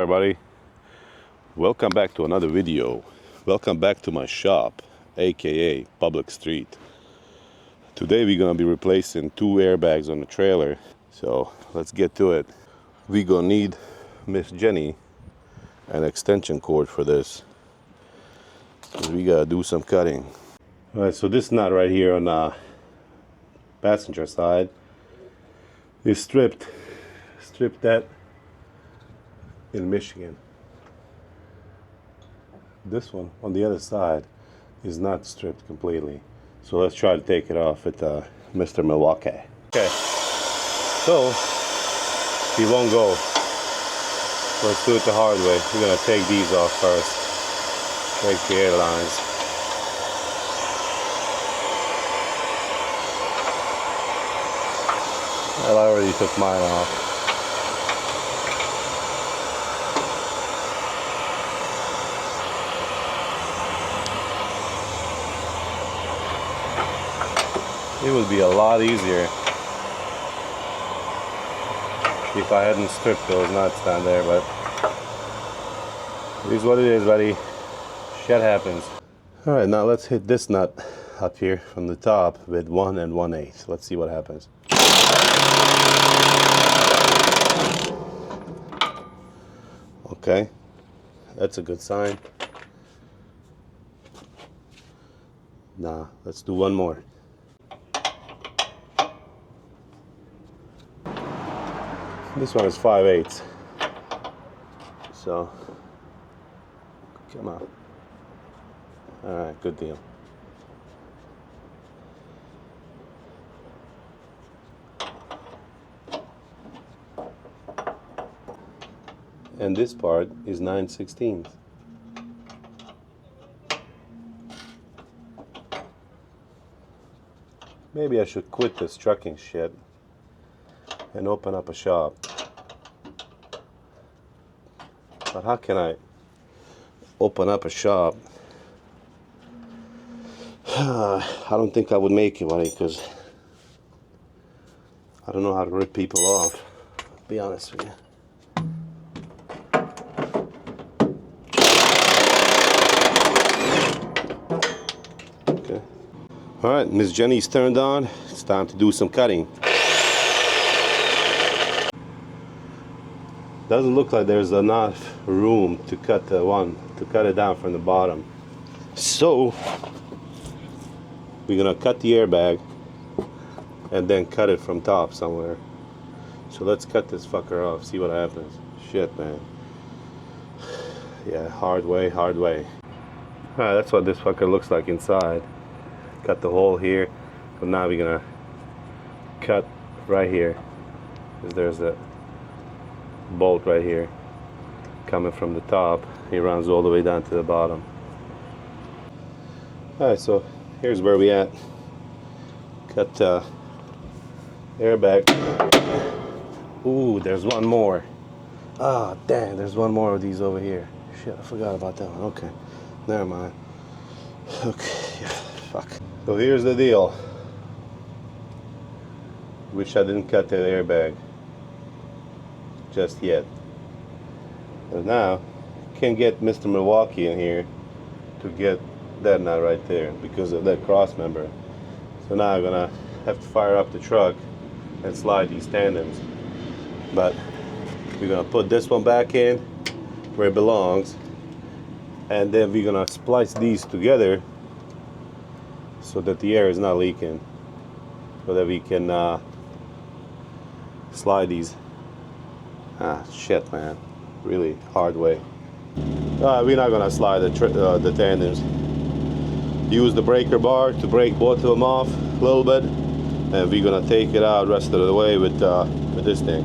Everybody, welcome back to another video. Welcome back to my shop, aka Public Street. Today we're gonna be replacing two airbags on the trailer, so let's get to it. We're gonna need Miss Jenny an extension cord for this, because we gotta do some cutting. All right, so this nut right here on the passenger side is stripped that in Michigan. This one on the other side is not stripped completely, so let's try to take it off at Mr. Milwaukee. Okay, so he won't go. Let's do it the hard way. We're gonna take these off first. Take the airlines. Well, I already took mine off. It would be a lot easier if I hadn't stripped those nuts down there, but it is what it is, buddy. Shit happens. Alright, now let's hit this nut up here from the top with 1 1/8. Let's see what happens. Okay, that's a good sign. Nah, let's do one more. This one is 5/8, so come on. All right, good deal. And this part is 9/16. Maybe I should quit this trucking shit and open up a shop. But how can I open up a shop? I don't think I would make it, buddy, because I don't know how to rip people off, to be honest with you. Okay. Alright, Miss Jenny's turned on. It's time to do some cutting. Doesn't look like there's enough room to cut it down from the bottom. So we're gonna cut the airbag and then cut it from top somewhere. So let's cut this fucker off, see what happens. Shit, man. Yeah, hard way. Alright, that's what this fucker looks like inside. Cut the hole here, but now we're gonna cut right here, because there's a bolt right here coming from the top. It runs all the way down to the bottom. Alright, so here's where we at. Cut airbag. Ooh, there's one more. Ah, damn, there's one more of these over here. Shit, I forgot about that one. Okay, never mind. Okay, yeah, fuck. So here's the deal. Wish I didn't cut that airbag just yet. But now can't get Mr. Milwaukee in here to get that nut right there because of that cross member. So now I'm gonna have to fire up the truck and slide these tandems. But we're gonna put this one back in where it belongs, and then we're gonna splice these together so that the air is not leaking, so that we can slide these. Ah, shit, man. Really hard way. We're not gonna slide the tandems. Use the breaker bar to break both of them off a little bit, and we're gonna take it out rest of the way with this thing.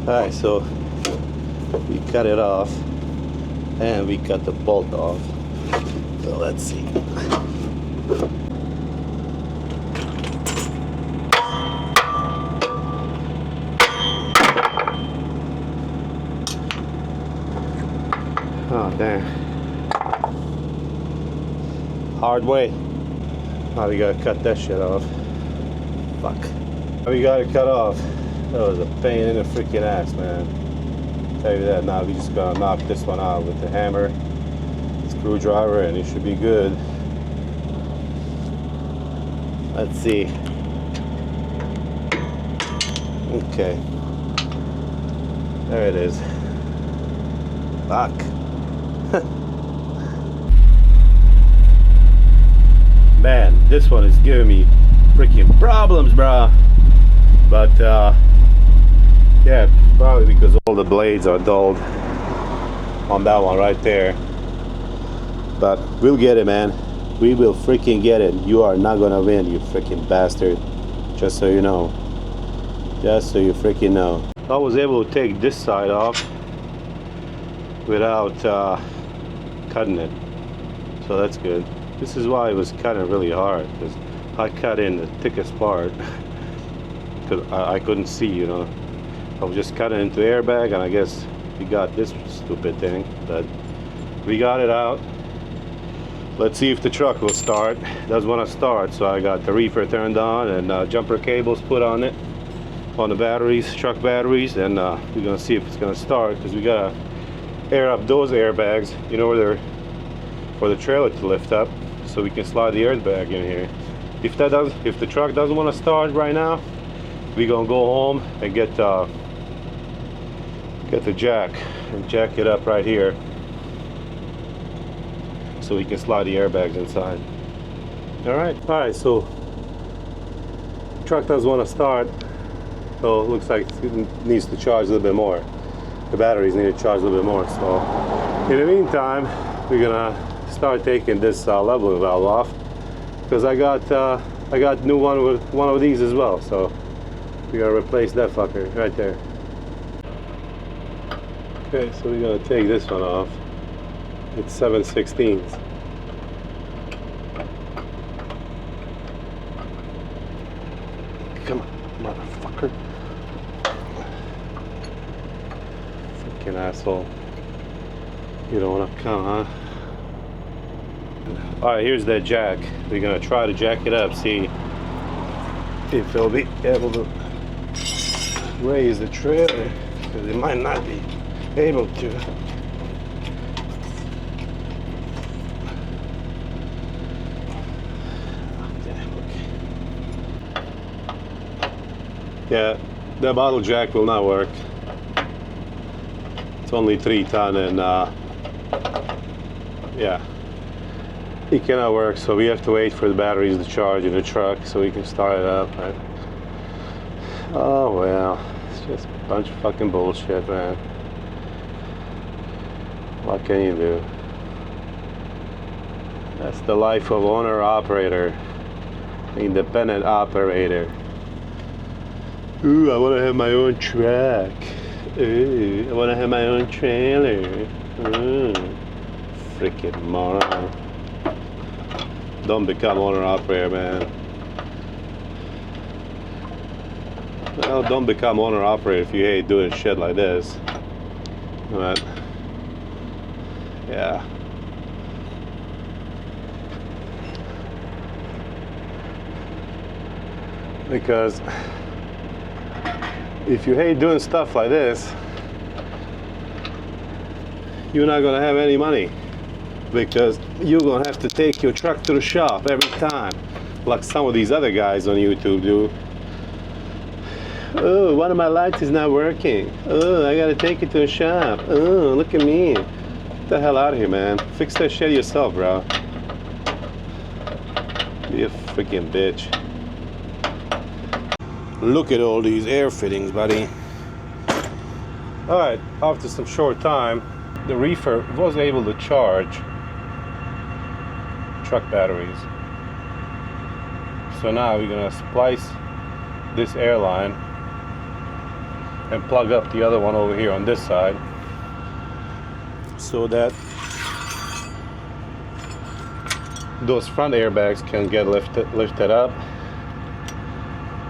Alright, so we cut it off, and we cut the bolt off. So let's see. Oh, damn. Hard way. Now we gotta cut that shit off. Fuck. Now we got it cut off. That was a pain in the freaking ass, man. tell you that. Now we just gonna knock this one out with the hammer, screwdriver, and it should be good. Let's see. Okay, there it is. Fuck. Man, this one is giving me freaking problems, bruh. But yeah, probably because all the blades are dulled on that one right there. But we'll get it, man. We will freaking get it. You are not gonna win, you freaking bastard. Just so you know. Just so you freaking know. I was able to take this side off without cutting it. So that's good. This is why it was cutting really hard, because I cut in the thickest part because I couldn't see, you know. I was just cutting into the airbag, and I guess we got this stupid thing, but we got it out. Let's see if the truck will start. It doesn't want to start, so I got the reefer turned on and jumper cables put on it, on the batteries, truck batteries, and we're gonna see if it's gonna start, because we gotta air up those airbags, you know, where they're for the trailer to lift up, so we can slide the airbag in here. If the truck doesn't want to start right now, we're gonna go home and get the jack and jack it up right here, so we can slide the airbags inside. All right. So truck doesn't want to start, so it looks like it needs to charge a little bit more. The batteries need to charge a little bit more. So in the meantime, we're gonna start taking this leveling valve off, because I got new one with one of these as well. So we're gonna replace that fucker right there. Okay, so we're gonna take this one off. It's 7/16. Come on, motherfucker. Fucking asshole. You don't wanna come, huh? Alright, here's that jack. We're gonna try to jack it up, see if it'll be able to raise the trailer, because it might not be able to. Yeah, the bottle jack will not work. It's only 3 ton, and yeah, it cannot work. So we have to wait for the batteries to charge in the truck so we can start it up. Right? Oh well, it's just a bunch of fucking bullshit, man. What can you do? That's the life of owner-operator, independent operator. Ooh, I want to have my own truck. Ooh, I want to have my own trailer. Ooh, freaking moron. Don't become owner-operator, man. Well, don't become owner-operator if you hate doing shit like this. But, yeah. Because if you hate doing stuff like this, you're not gonna have any money, because you're gonna have to take your truck to the shop every time, like some of these other guys on YouTube do. Oh, one of my lights is not working. Oh, I gotta take it to a shop. Oh, look at me. Get the hell out of here, man. Fix that shit yourself, bro. Be a freaking bitch. Look at all these air fittings, buddy. Alright, after some short time, the reefer was able to charge truck batteries. So now we're gonna splice this air line and plug up the other one over here on this side, so that those front airbags can get lifted up.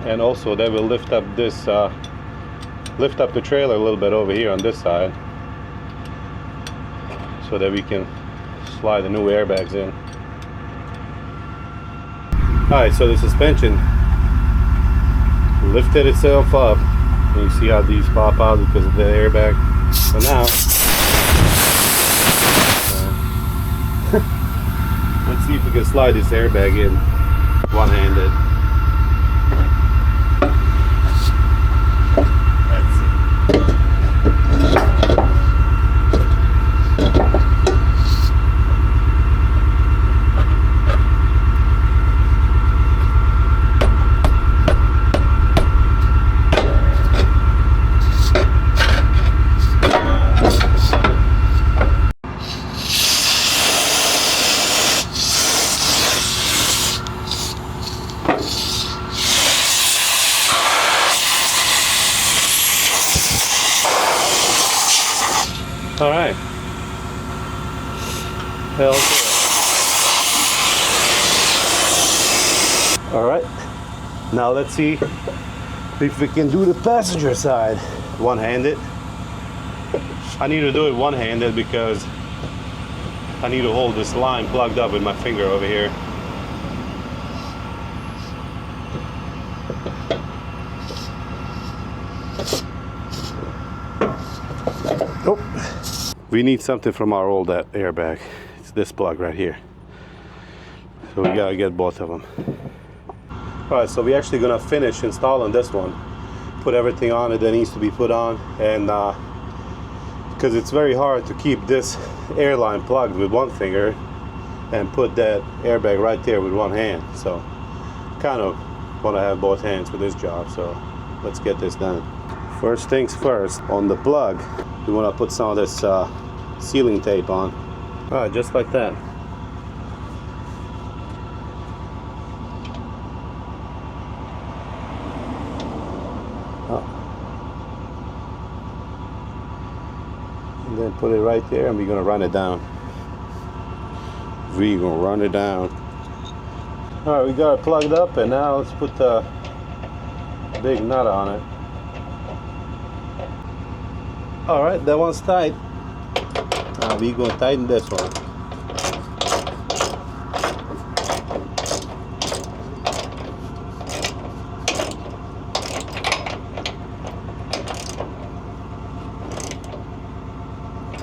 And also that will lift up this, lift up the trailer a little bit over here on this side, so that we can slide the new airbags in. Alright, so the suspension lifted itself up, and you see how these pop out because of the airbag. So now, let's see if we can slide this airbag in one-handed. All right. Hell yeah. All right. Now let's see if we can do the passenger side one-handed. I need to do it one-handed because I need to hold this line plugged up with my finger over here. Nope. We need something from our old airbag. It's this plug right here. So we gotta get both of them. All right, so we're actually gonna finish installing this one. Put everything on it that needs to be put on, and because it's very hard to keep this airline plugged with one finger and put that airbag right there with one hand. So kind of want to have both hands for this job, so let's get this done. First things first, on the plug we want to put some of this sealing tape on. All right, just like that. And then put it right there, and we're gonna run it down. We're gonna run it down. All right, we got it plugged up, and now let's put the big nut on it. All right, that one's tight. Now we're gonna tighten this one.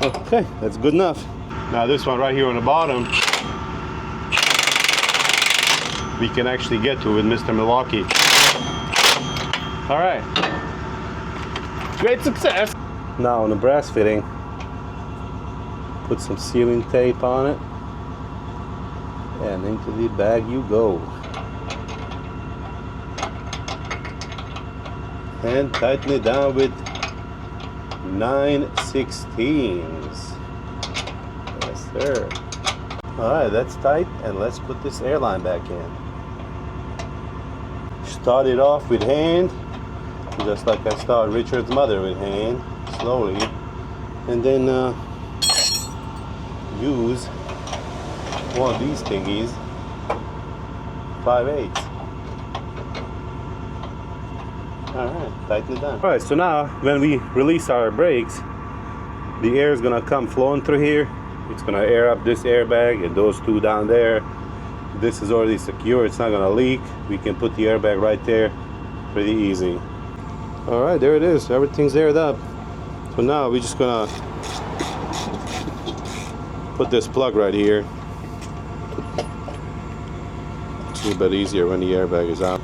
Okay, that's good enough. Now this one right here on the bottom, we can actually get to with Mr. Milwaukee. All right, great success. Now on the brass fitting, put some sealing tape on it, and into the bag you go. And tighten it down with 9/16. Yes, sir. All right, that's tight, and let's put this airline back in. Start it off with hand, just like I started Richard's mother with hand, slowly, and then use one of these thingies, 5/8. All right, tighten it down. All right, so now when we release our brakes, the air is gonna come flowing through here. It's gonna air up this airbag and those two down there. This is already secure, it's not gonna leak. We can put the airbag right there, pretty easy. All right, there it is, everything's aired up. So now we're just gonna put this plug right here. It's a little bit easier when the airbag is out.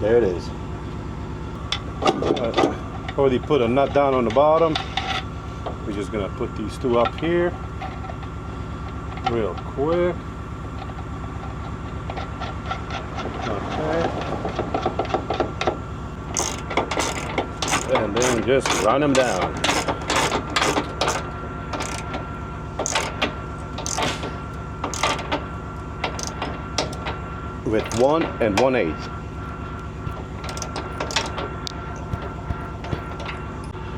There it is. Already put a nut down on the bottom. We're just gonna put these two up here real quick. Okay. And then just run them down. With 1 1/8.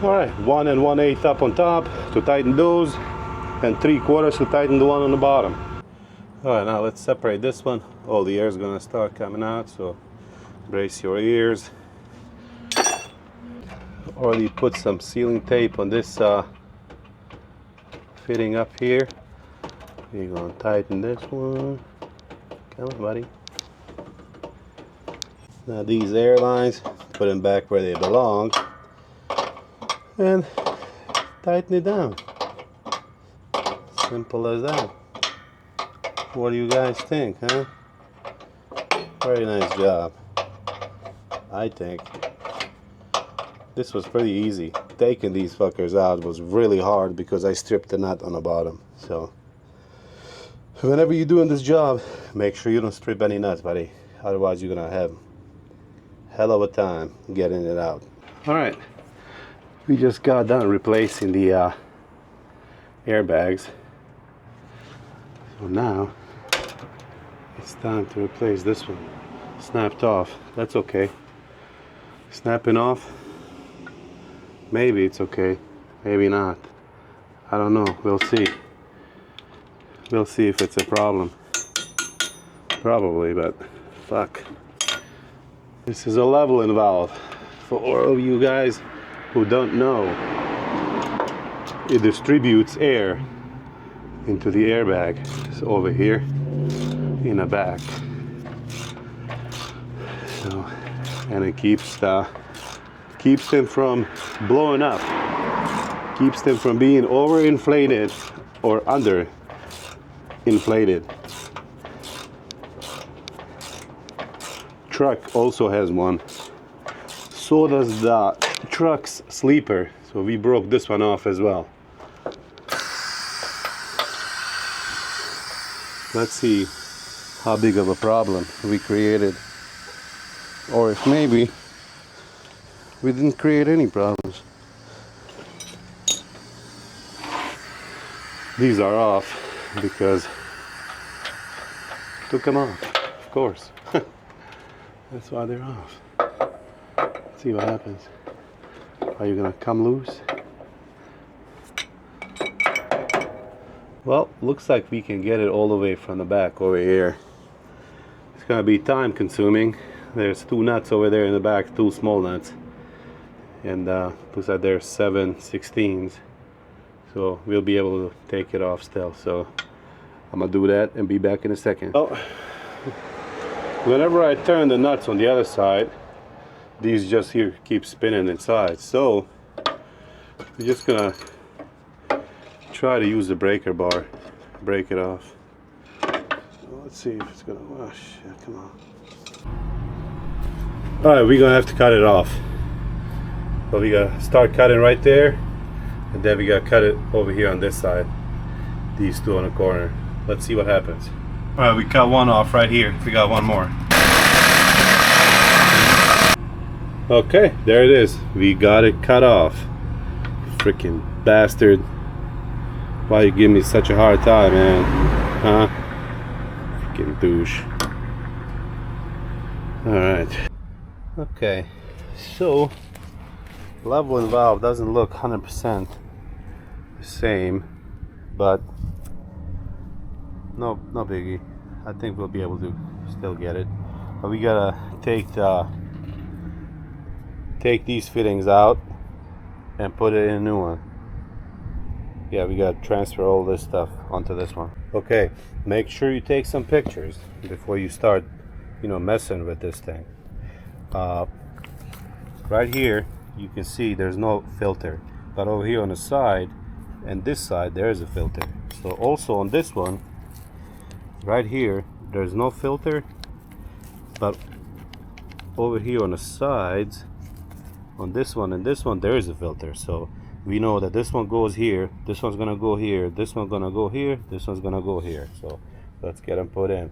All right, 1 1/8 up on top to tighten those, and 3/4 to tighten the one on the bottom. All right, now let's separate this one. All the air is gonna start coming out, so brace your ears. already put some sealing tape on this fitting up here. We're gonna tighten this one. Come on, buddy. Now these air lines, put them back where they belong and tighten it down. Simple as that. What do you guys think, huh? Very nice job. I think this was pretty easy. Taking these fuckers out was really hard because I stripped the nut on the bottom. So whenever you're doing this job, make sure you don't strip any nuts, buddy. Otherwise you're gonna have hell of a time getting it out. All right, we just got done replacing the airbags. So now it's time to replace this one. Snapped off. That's okay. Snapping off. Maybe it's okay. Maybe not. I don't know. We'll see. We'll see if it's a problem. Probably, but fuck. This is a leveling valve. For all of you guys who don't know, it distributes air into the airbag. It's over here in the back. So, and it keeps them from blowing up. Keeps them from being overinflated or underinflated. Truck also has one. So does the truck's sleeper. So we broke this one off as well. Let's see how big of a problem we created, or if maybe we didn't create any problems. These are off because took them off, of course. That's why they're off. Let's see what happens. Are you gonna come loose? Well, looks like we can get it all the way from the back over here. It's gonna be time consuming. There's two nuts over there in the back, two small nuts. And looks like there's 7/16s. So we'll be able to take it off still. So I'm gonna do that and be back in a second. Well, whenever I turn the nuts on the other side, these just here keep spinning inside. So we're just gonna try to use the breaker bar, break it off. So let's see if it's gonna, oh shit, come on. All right, we're gonna have to cut it off. So we gotta start cutting right there, and then we gotta cut it over here on this side. These two on the corner. Let's see what happens. All right, we cut one off right here. We got one more. Okay, there it is. We got it cut off. Freaking bastard. Why you give me such a hard time, man? Huh? Freaking douche. Alright. Okay. So, leveling valve doesn't look 100% the same, but no biggie. I think we'll be able to still get it. But we gotta take these fittings out and put it in a new one. Yeah, we gotta transfer all this stuff onto this one. Okay, make sure you take some pictures before you start, messing with this thing. Right here, you can see there's no filter, but over here on the side and this side, there is a filter. So also on this one, right here, there's no filter, but over here on the sides, on this one and this one, there is a filter. So we know that this one goes here, this one's gonna go here, this one's gonna go here, this one's gonna go here. So let's get them put in.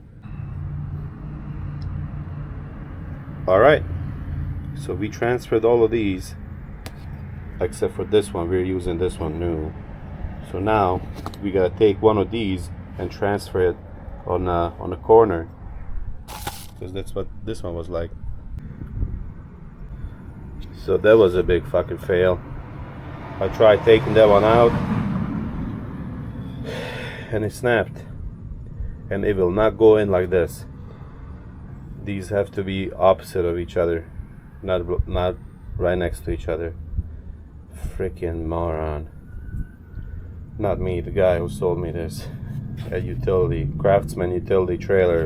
All right, so we transferred all of these except for this one. We're using this one new. So now we gotta take one of these and transfer it on the corner, because that's what this one was like. So that was a big fucking fail. I tried taking that one out and it snapped, and it will not go in like this. These have to be opposite of each other, not right next to each other. Freaking moron. Not me, the guy who sold me this. A Craftsman utility trailer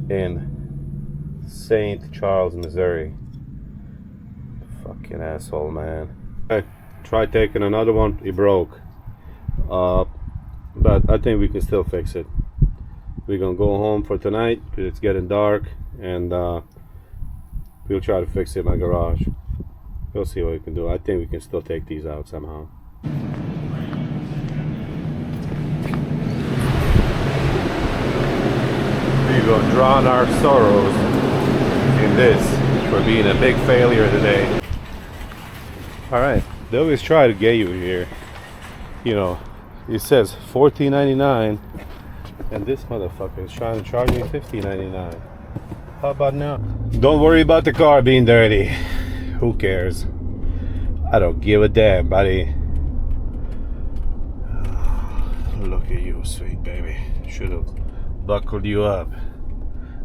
in St. Charles, Missouri. Fucking asshole, man. I tried taking another one, it broke. But I think we can still fix it. We're gonna go home for tonight because it's getting dark, and we'll try to fix it in my garage. We'll see what we can do. I think we can still take these out somehow. We're gonna drown our sorrows in this for being a big failure today. Alright, they always try to get you here. You know, it says $14.99 and this motherfucker is trying to charge me $15.99. How about now? Don't worry about the car being dirty. Who cares? I don't give a damn, buddy. Look at you, sweet baby. Should have buckled you up.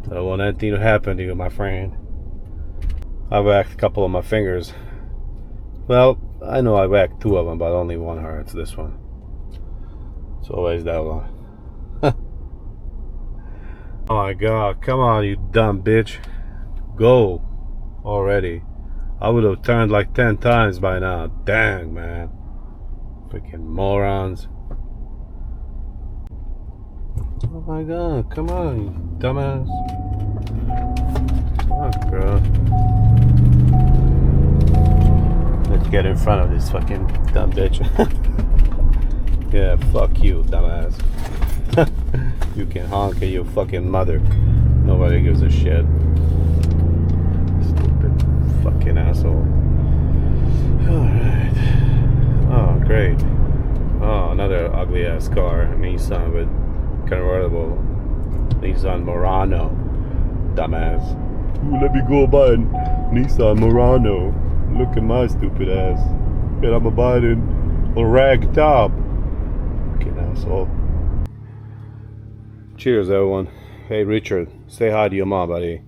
I don't want anything to happen to you, my friend. I whacked a couple of my fingers. Well, I know I whacked two of them, but only one hurts. This one. It's always that one. Oh my god, come on, you dumb bitch. Go already. I would have turned like 10 times by now. Dang, man. Freaking morons. Oh my god, come on, you dumbass. Fuck, bro. Let's get in front of this fucking dumb bitch. Yeah, fuck you, dumbass. You can honk at your fucking mother. Nobody gives a shit. Stupid fucking asshole. Alright. Oh, great. Oh, another ugly ass car. Nissan with convertible. Nissan Murano. Dumbass. Ooh, let me go buy a Nissan Murano. Look at my stupid ass. And I'm buying a rag top. Fucking asshole. Cheers, everyone. Hey, Richard, say hi to your mom, buddy.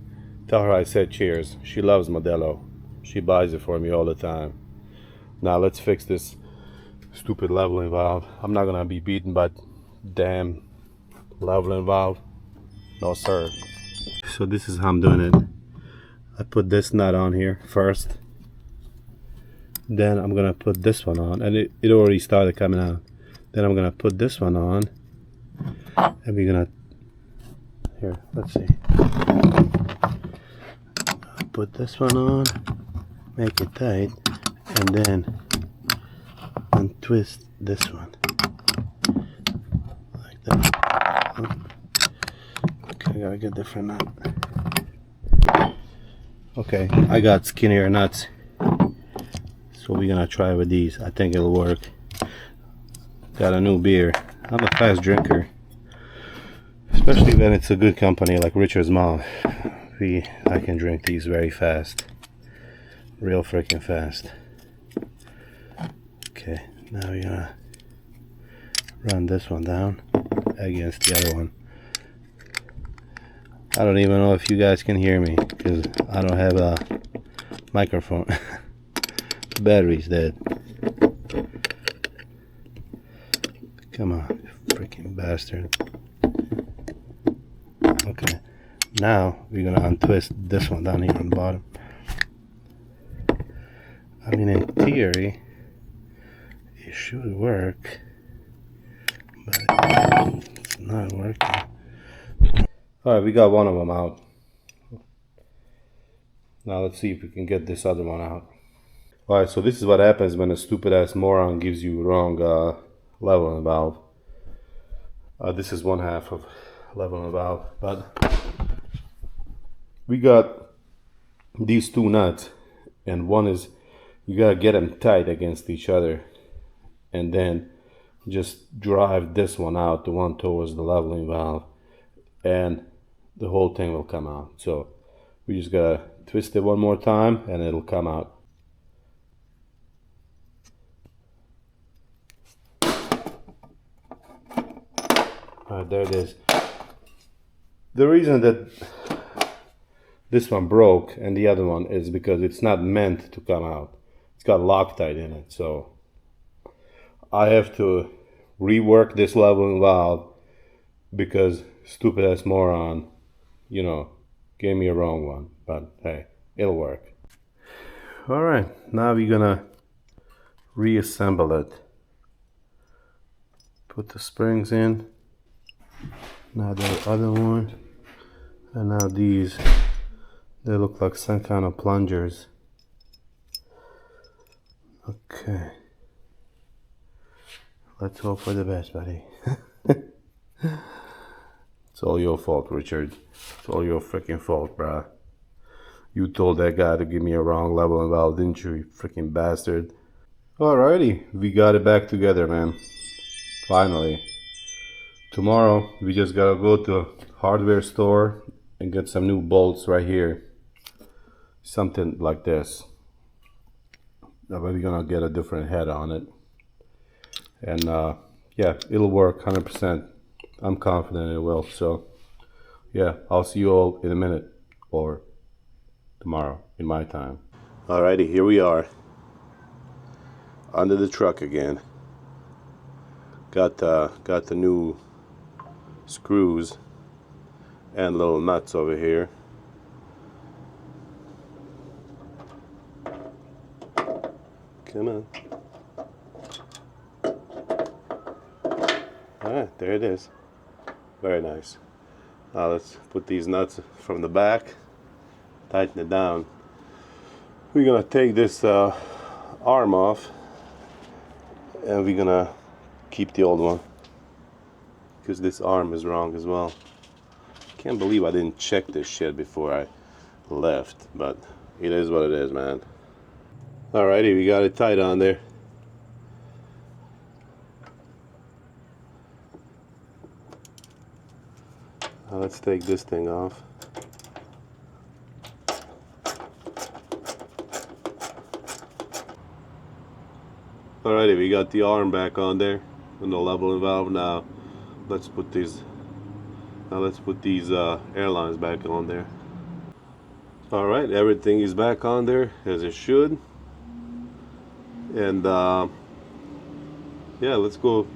Tell her I said cheers. She loves Modelo. She buys it for me all the time. Now, let's fix this stupid leveling valve. I'm not gonna be beaten by damn leveling valve. No, sir. So this is how I'm doing it. I put this nut on here first. Then I'm gonna put this one on. And it already started coming out. Then I'm gonna put this one on. And we're gonna... Here, let's see. Put this one on, make it tight, and then untwist this one. Like that. Okay, I gotta get different nut. Okay, I got skinnier nuts. So we're gonna try with these. I think it'll work. Got a new beer. I'm a fast drinker. Especially when it's a good company like Richard's Mom. I can drink these very fast. Real freaking fast. Okay, now we're gonna run this one down against the other one. I don't even know if you guys can hear me because I don't have a microphone. The battery's dead. Come on, freaking bastard. Okay, now we're gonna untwist this one down here on the bottom. I mean, in theory, it should work, but it's not working. Alright, we got one of them out. Now let's see if we can get this other one out. Alright, so this is what happens when a stupid ass moron gives you wrong leveling valve. This is one half of leveling valve, but we got these two nuts, and one is you gotta get them tight against each other, and then just drive this one out, the one towards the leveling valve, and the whole thing will come out. So we just gotta twist it one more time and it'll come out. Alright, there it is. The reason that this one broke and the other one is because it's not meant to come out. it's got Loctite in it, so I have to rework this leveling valve because stupid ass moron, you know, gave me a wrong one. But hey, it'll work. All right, now we're gonna reassemble it. Put the springs in. Now the other one, and now these. They look like some kind of plungers. Okay. Let's hope for the best, buddy. It's all your fault, Richard. It's all your freaking fault, bruh. You told that guy to give me a wrong level and valve, didn't you, you freaking bastard? Alrighty, we got it back together, man. Finally. Tomorrow, we just gotta go to a hardware store and get some new bolts right here. Something like this. But we're gonna get a different head on it. And yeah, it'll work 100%. I'm confident it will. So yeah, I'll see you all in a minute or tomorrow in my time. Alrighty, here we are under the truck again. Got the new screws and little nuts over here. Come on. Alright, there it is. Very nice. Now let's put these nuts from the back, tighten it down. We're gonna take this arm off and we're gonna keep the old one because this arm is wrong as well. Can't believe I didn't check this shit before I left, but it is what it is, man. Alrighty, we got it tight on there. Now let's take this thing off. Alrighty, we got the arm back on there and the leveling valve. Now let's put these airlines back on there. Alright, everything is back on there as it should. And yeah, let's go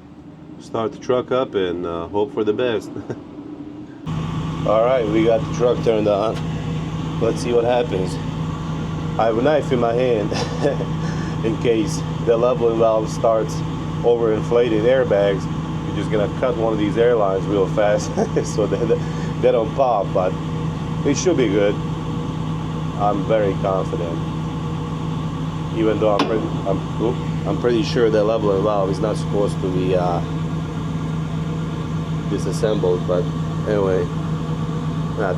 start the truck up and hope for the best. Alright, we got the truck turned on. Let's see what happens. I have a knife in my hand in case the leveling valve starts overinflating airbags. You're just gonna cut one of these airlines real fast so they don't pop, but it should be good. I'm very confident. Even though I'm pretty sure the leveling valve is not supposed to be disassembled, but anyway,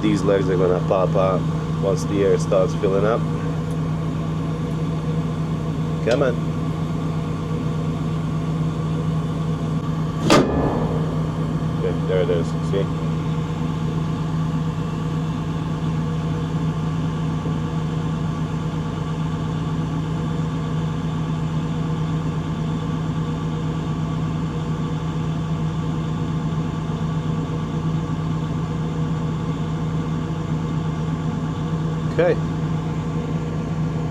these legs are gonna pop out once the air starts filling up. Come on. Okay, there it is. See? Okay,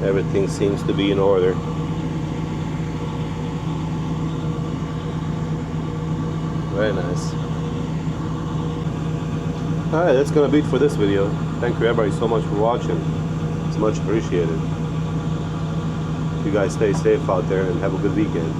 everything seems to be in order. Very nice. Alright, that's gonna be it for this video. Thank you everybody so much for watching. It's much appreciated. You guys stay safe out there and have a good weekend.